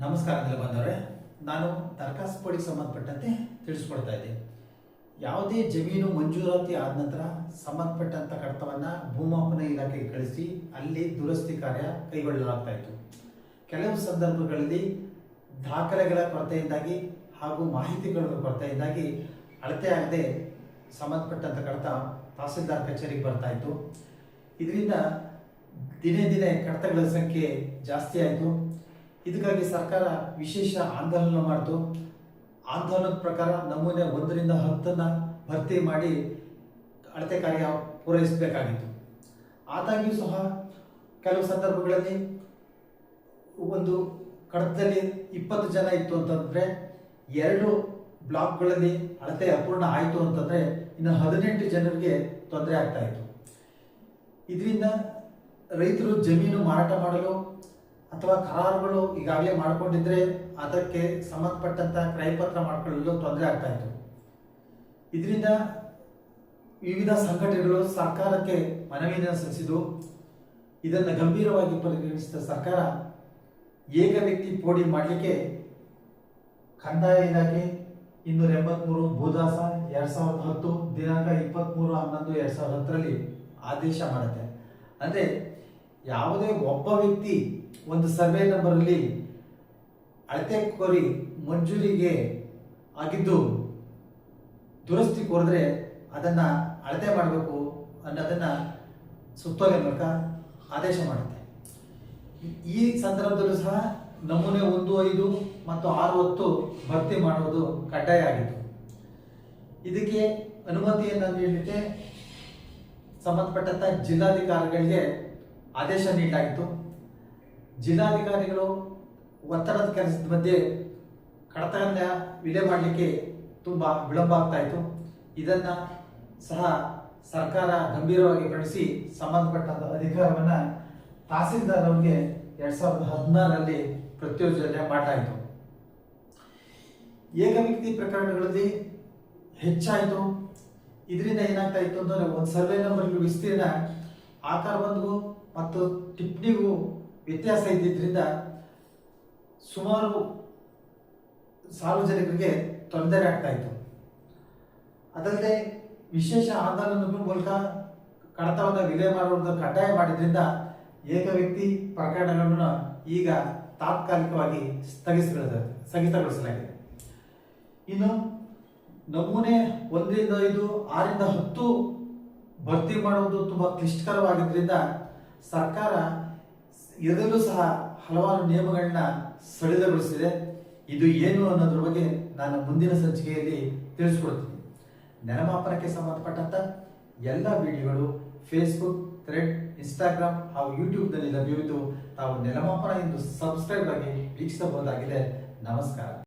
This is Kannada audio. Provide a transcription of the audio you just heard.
ನಮಸ್ಕಾರದಲ್ಲಿ ಬಂದವರೇ, ನಾನು ದರಖಾಸ್ತು ಪಡಿಗೆ ಸಂಬಂಧಪಟ್ಟಂತೆ ತಿಳಿಸ್ಕೊಡ್ತಾ ಇದ್ದೆ. ಯಾವುದೇ ಜಮೀನು ಮಂಜೂರಾತಿ ಆದ ನಂತರ ಸಂಬಂಧಪಟ್ಟಂತ ಕಡತವನ್ನ ಭೂಮಾಪನ ಇಲಾಖೆಗೆ ಕಳಿಸಿ ಅಲ್ಲಿ ದುರಸ್ತಿ ಕಾರ್ಯ ಕೈಗೊಳ್ಳಲಾಗ್ತಾ ಇತ್ತು. ಕೆಲವು ಸಂದರ್ಭಗಳಲ್ಲಿ ದಾಖಲೆಗಳ ಕೊರತೆಯಿಂದಾಗಿ ಹಾಗೂ ಮಾಹಿತಿಗಳ ಕೊರತೆಯಿಂದಾಗಿ ಅಳತೆ ಆಗದೆ ಸಂಬಂಧಪಟ್ಟಂತ ಕಡತ ತಹಸೀಲ್ದಾರ್ ಕಚೇರಿಗೆ ಬರ್ತಾ ಇತ್ತು. ಇದರಿಂದ ದಿನೇ ದಿನೇ ಕಡತಗಳ ಸಂಖ್ಯೆ ಜಾಸ್ತಿ ಆಯಿತು. ಇದಕ್ಕಾಗಿ ಸರ್ಕಾರ ವಿಶೇಷ ಆಂದೋಲನ ಮಾಡಿತು. ಆಂದೋಲನದ ಪ್ರಕಾರ ನಮೂನೆ 1ರಿಂದ 10 ಭರ್ತಿ ಮಾಡಿ ಅಳತೆ ಕಾರ್ಯ ಪೂರೈಸಬೇಕಾಗಿತ್ತು. ಆದಾಗ್ಯೂ ಸಹ ಕೆಲವು ಸಂದರ್ಭಗಳಲ್ಲಿ ಒಂದು ಕಡತದಲ್ಲಿ 20 ಜನ ಇತ್ತು ಅಂತಂದ್ರೆ 2 ಬ್ಲಾಕ್ಗಳಲ್ಲಿ ಅಳತೆ ಅಪೂರ್ಣ ಆಯಿತು ಅಂತಂದ್ರೆ ಇನ್ನು 18 ಜನರಿಗೆ ತೊಂದರೆ ಆಗ್ತಾ ಇತ್ತು. ಇದರಿಂದ ರೈತರು ಜಮೀನು ಮಾರಾಟ ಮಾಡಲು ಅಥವಾ ಕರಾರುಗಳು ಈಗಾಗಲೇ ಮಾಡಿಕೊಂಡಿದ್ರೆ ಅದಕ್ಕೆ ಸಂಬಂಧಪಟ್ಟಂತ ಕ್ರಯಪತ್ರ ಮಾಡಿಕೊಳ್ಳಲು ತೊಂದರೆ ಆಗ್ತಾ ಇತ್ತು. ಇದರಿಂದ ವಿವಿಧ ಸಂಘಟನೆಗಳು ಸರ್ಕಾರಕ್ಕೆ ಮನವಿಯನ್ನು ಸಲ್ಲಿಸಿದ್ದು, ಇದನ್ನು ಗಂಭೀರವಾಗಿ ಪರಿಗಣಿಸಿದ ಸರ್ಕಾರ ಏಕ ವ್ಯಕ್ತಿ ಪೋಡಿ ಮಾಡಲಿಕ್ಕೆ ಕಂದಾಯ ಇಲಾಖೆ 283 ಭೂದಾಸ 2010 ದಿನಾಂಕ 23/11/2010 ಆದೇಶ ಮಾಡುತ್ತೆ. ಅಂದ್ರೆ ಯಾವುದೇ ಒಬ್ಬ ವ್ಯಕ್ತಿ ಒಂದು ಸರ್ವೆ ನಂಬರ್ ಅಲ್ಲಿ ಅಳತೆ ಕೋರಿ ಮಂಜೂರಿಗೆ ಆಗಿದ್ದು ದುರಸ್ತಿ ಕೋರಿದ್ರೆ ಅದನ್ನ ಅಳತೆ ಮಾಡಬೇಕು ಅನ್ನೋದನ್ನ ಸುತ್ತೋಲೆ ಮೂಲಕ ಆದೇಶ ಮಾಡುತ್ತೆ. ಈ ಸಂದರ್ಭದಲ್ಲೂ ಸಹ ನಮೂನೆ 1, 5 ಮತ್ತು 6, 10 ಭರ್ತಿ ಮಾಡುವುದು ಕಡ್ಡಾಯ ಆಗಿತ್ತು. ಇದಕ್ಕೆ ಅನುಮತಿಯನ್ನು ನೀಡಲಿಕ್ಕೆ ಸಂಬಂಧಪಟ್ಟಂತ ಜಿಲ್ಲಾಧಿಕಾರಿಗಳಿಗೆ ಆದೇಶ ನೀಡಲಾಗಿತ್ತು. ಜಿಲ್ಲಾಧಿಕಾರಿಗಳು ಒತ್ತಡದ ಕೆಲಸದ ಮಧ್ಯೆ ಕಡತಗಳನ್ನ ವಿಲೆ ಮಾಡಲಿಕ್ಕೆ ತುಂಬಾ ವಿಳಂಬ ಆಗ್ತಾ ಇತ್ತು. ಇದನ್ನ ಸಹ ಸರ್ಕಾರ ಗಂಭೀರವಾಗಿ ಪರಿಗಣಿಸಿ ಸಂಬಂಧಪಟ್ಟಂತ ಅಧಿಕಾರವನ್ನ ತಹಸೀಲ್ದಾರ್ ಅವರಿಗೆ 2016ರಲ್ಲಿ ಪ್ರತ್ಯೋಜನೆ ಮಾಡಲಾಯಿತು. ಏಕ ವ್ಯಕ್ತಿ ಪ್ರಕರಣಗಳಲ್ಲಿ ಹೆಚ್ಚಾಯಿತು. ಇದರಿಂದ ಏನಾಗ್ತಾ ಇತ್ತು ಅಂದ್ರೆ ಒಂದು ಸರ್ವೆ ನಂಬರ್ ವಿಸ್ತೀರ್ಣ ಆಕಾರ ಬಂದು ಮತ್ತು ಟಿಪ್ಪಣಿಗೂ ವ್ಯತ್ಯಾಸ ಇದ್ದಿದ್ದರಿಂದ ಸುಮಾರು ಸಾರ್ವಜನಿಕರಿಗೆ ತೊಂದರೆ ಆಗ್ತಾ ಇತ್ತು. ಅದಲ್ಲದೆ ವಿಶೇಷ ಆಂದೋಲನಗಳ ಮೂಲಕ ಕಡತವನ್ನು ವಿಲೆ ಮಾಡುವುದು ಕಡ್ಡಾಯ ಮಾಡಿದ್ರಿಂದ ಏಕ ವ್ಯಕ್ತಿ ಪ್ರಕರಣಗಳನ್ನು ಈಗ ತಾತ್ಕಾಲಿಕವಾಗಿ ಸ್ಥಗಿತಗೊಳಿಸಲಾಗಿದೆ. ಇನ್ನು ನಮೂನೆ 1ರಿಂದ 5, 6ರಿಂದ 10 ಭರ್ತಿ ಮಾಡುವುದು ತುಂಬಾ ಕ್ಲಿಷ್ಟಕರವಾಗಿದ್ದರಿಂದ ಸರ್ಕಾರ ಇದರಲ್ಲೂ ಸಹ ಹಲವಾರು ನಿಯಮಗಳನ್ನ ಸಡಿಲಗೊಳಿಸಿದೆ. ಇದು ಏನು ಅನ್ನೋದ್ರ ಬಗ್ಗೆ ನಾನು ಮುಂದಿನ ಸಂಚಿಕೆಯಲ್ಲಿ ತಿಳಿಸ್ಕೊಡ್ತೀನಿ. ನೆಲಮಾಪನಕ್ಕೆ ಸಂಬಂಧಪಟ್ಟಂತ ಎಲ್ಲ ವಿಡಿಯೋಗಳು ಫೇಸ್ಬುಕ್, ಥ್ರೆಡ್, ಇನ್ಸ್ಟಾಗ್ರಾಮ್ ಹಾಗೂ ಯೂಟ್ಯೂಬ್ನಲ್ಲಿ ಲಭ್ಯವಿದ್ದು ತಾವು ನೆಲಮಾಪನ ಎಂದು ಸಬ್ಸ್ಕ್ರೈಬ್ ಆಗಿ ವೀಕ್ಷಿಸಬಹುದಾಗಿದೆ. ನಮಸ್ಕಾರ.